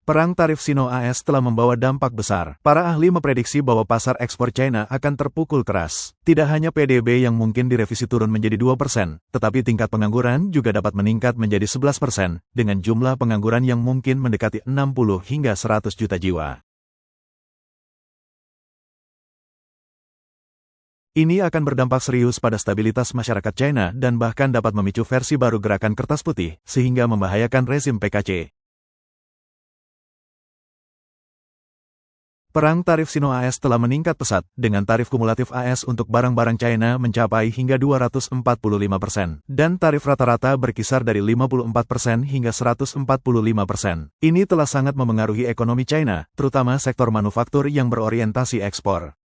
Perang tarif Sino-AS telah membawa dampak besar. Para ahli memprediksi bahwa pasar ekspor China akan terpukul keras. Tidak hanya PDB yang mungkin direvisi turun menjadi 2%, tetapi tingkat pengangguran juga dapat meningkat menjadi 11%, dengan jumlah pengangguran yang mungkin mendekati 60 hingga 100 juta jiwa. Ini akan berdampak serius pada stabilitas masyarakat China dan bahkan dapat memicu versi baru gerakan kertas putih, sehingga membahayakan rezim PKC. Perang tarif Sino-AS telah meningkat pesat, dengan tarif kumulatif AS untuk barang-barang China mencapai hingga 245%, dan tarif rata-rata berkisar dari 54% hingga 145%. Ini telah sangat memengaruhi ekonomi China, terutama sektor manufaktur yang berorientasi ekspor.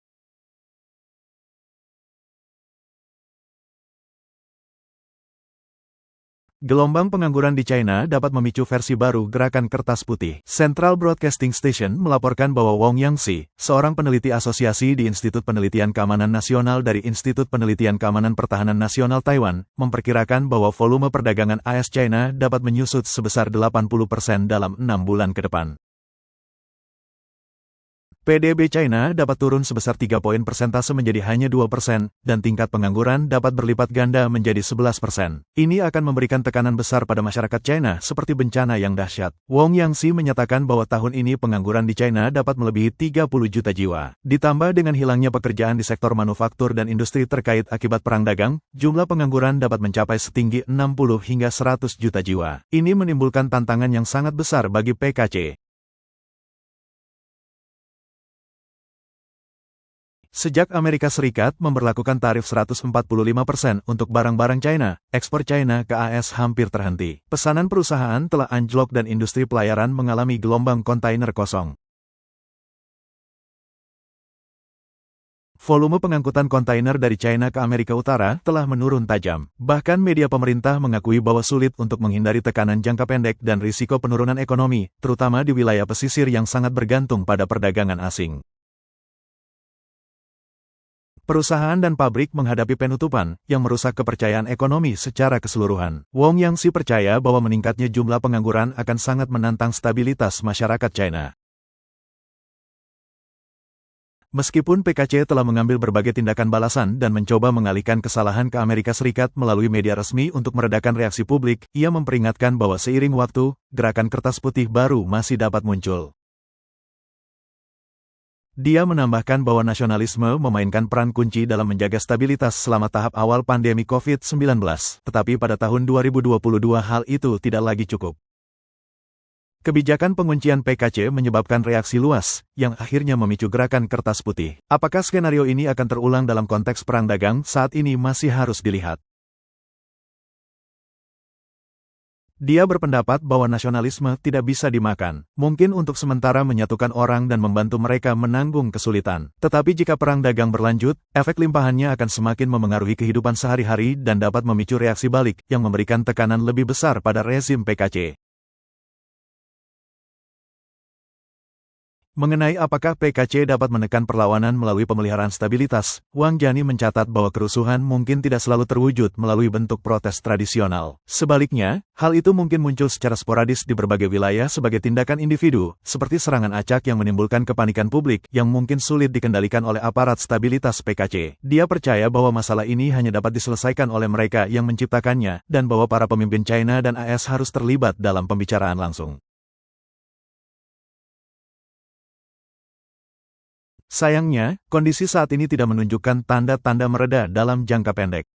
Gelombang pengangguran di China dapat memicu versi baru gerakan kertas putih. Central Broadcasting Station melaporkan bahwa Wong Yangxi, seorang peneliti asosiasi di Institut Penelitian Keamanan Nasional dari Institut Penelitian Keamanan Pertahanan Nasional Taiwan, memperkirakan bahwa volume perdagangan AS-China dapat menyusut sebesar 80% dalam 6 bulan ke depan. PDB China dapat turun sebesar 3 poin persentase menjadi hanya 2%, dan tingkat pengangguran dapat berlipat ganda menjadi 11%. Ini akan memberikan tekanan besar pada masyarakat China seperti bencana yang dahsyat. Wong Yangxi menyatakan bahwa tahun ini pengangguran di China dapat melebihi 30 juta jiwa. Ditambah dengan hilangnya pekerjaan di sektor manufaktur dan industri terkait akibat perang dagang, jumlah pengangguran dapat mencapai setinggi 60 hingga 100 juta jiwa. Ini menimbulkan tantangan yang sangat besar bagi PKC. Sejak Amerika Serikat memberlakukan tarif 145% untuk barang-barang China, ekspor China ke AS hampir terhenti. Pesanan perusahaan telah anjlok dan industri pelayaran mengalami gelombang kontainer kosong. Volume pengangkutan kontainer dari China ke Amerika Utara telah menurun tajam. Bahkan media pemerintah mengakui bahwa sulit untuk menghindari tekanan jangka pendek dan risiko penurunan ekonomi, terutama di wilayah pesisir yang sangat bergantung pada perdagangan asing. Perusahaan dan pabrik menghadapi penutupan, yang merusak kepercayaan ekonomi secara keseluruhan. Wong Yangxi percaya bahwa meningkatnya jumlah pengangguran akan sangat menantang stabilitas masyarakat China. Meskipun PKC telah mengambil berbagai tindakan balasan dan mencoba mengalihkan kesalahan ke Amerika Serikat melalui media resmi untuk meredakan reaksi publik, ia memperingatkan bahwa seiring waktu, gerakan kertas putih baru masih dapat muncul. Dia menambahkan bahwa nasionalisme memainkan peran kunci dalam menjaga stabilitas selama tahap awal pandemi COVID-19, tetapi pada tahun 2022 hal itu tidak lagi cukup. Kebijakan penguncian PKC menyebabkan reaksi luas, yang akhirnya memicu gerakan kertas putih. Apakah skenario ini akan terulang dalam konteks perang dagang saat ini masih harus dilihat. Dia berpendapat bahwa nasionalisme tidak bisa dimakan, mungkin untuk sementara menyatukan orang dan membantu mereka menanggung kesulitan. Tetapi jika perang dagang berlanjut, efek limpahannya akan semakin memengaruhi kehidupan sehari-hari dan dapat memicu reaksi balik yang memberikan tekanan lebih besar pada rezim PKC. Mengenai apakah PKC dapat menekan perlawanan melalui pemeliharaan stabilitas, Wang Jani mencatat bahwa kerusuhan mungkin tidak selalu terwujud melalui bentuk protes tradisional. Sebaliknya, hal itu mungkin muncul secara sporadis di berbagai wilayah sebagai tindakan individu, seperti serangan acak yang menimbulkan kepanikan publik yang mungkin sulit dikendalikan oleh aparat stabilitas PKC. Dia percaya bahwa masalah ini hanya dapat diselesaikan oleh mereka yang menciptakannya, dan bahwa para pemimpin China dan AS harus terlibat dalam pembicaraan langsung. Sayangnya, kondisi saat ini tidak menunjukkan tanda-tanda mereda dalam jangka pendek.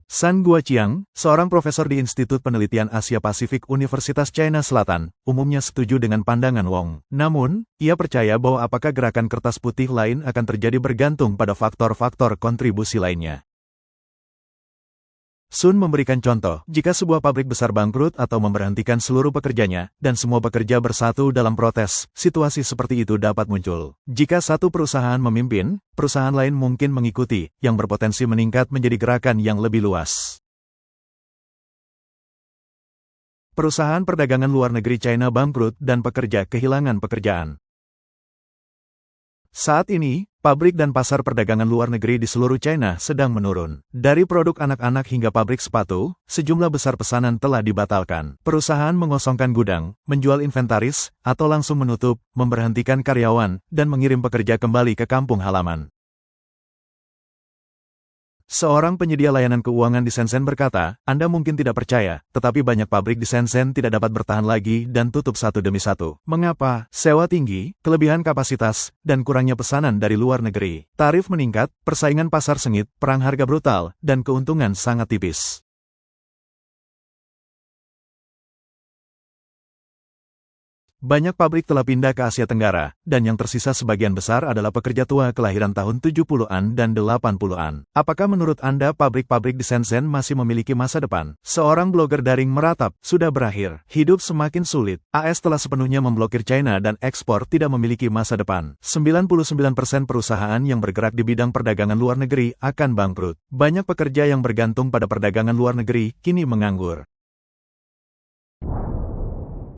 San Guoqiang, seorang profesor di Institut Penelitian Asia Pasifik Universitas China Selatan, umumnya setuju dengan pandangan Wong. Namun, ia percaya bahwa apakah gerakan kertas putih lain akan terjadi bergantung pada faktor-faktor kontribusi lainnya. Sun memberikan contoh, jika sebuah pabrik besar bangkrut atau memberhentikan seluruh pekerjanya, dan semua pekerja bersatu dalam protes, situasi seperti itu dapat muncul. Jika satu perusahaan memimpin, perusahaan lain mungkin mengikuti, yang berpotensi meningkat menjadi gerakan yang lebih luas. Perusahaan perdagangan luar negeri China bangkrut dan pekerja kehilangan pekerjaan. Saat ini, pabrik dan pasar perdagangan luar negeri di seluruh China sedang menurun. Dari produk anak-anak hingga pabrik sepatu, sejumlah besar pesanan telah dibatalkan. Perusahaan mengosongkan gudang, menjual inventaris, atau langsung menutup, memberhentikan karyawan, dan mengirim pekerja kembali ke kampung halaman. Seorang penyedia layanan keuangan di Shenzhen berkata, Anda mungkin tidak percaya, tetapi banyak pabrik di Shenzhen tidak dapat bertahan lagi dan tutup satu demi satu. Mengapa? Sewa tinggi, kelebihan kapasitas, dan kurangnya pesanan dari luar negeri. Tarif meningkat, persaingan pasar sengit, perang harga brutal, dan keuntungan sangat tipis. Banyak pabrik telah pindah ke Asia Tenggara, dan yang tersisa sebagian besar adalah pekerja tua kelahiran tahun 70-an dan 80-an. Apakah menurut Anda pabrik-pabrik di Shenzhen masih memiliki masa depan? Seorang blogger daring meratap, sudah berakhir. Hidup semakin sulit. AS telah sepenuhnya memblokir China dan ekspor tidak memiliki masa depan. 99% perusahaan yang bergerak di bidang perdagangan luar negeri akan bangkrut. Banyak pekerja yang bergantung pada perdagangan luar negeri kini menganggur.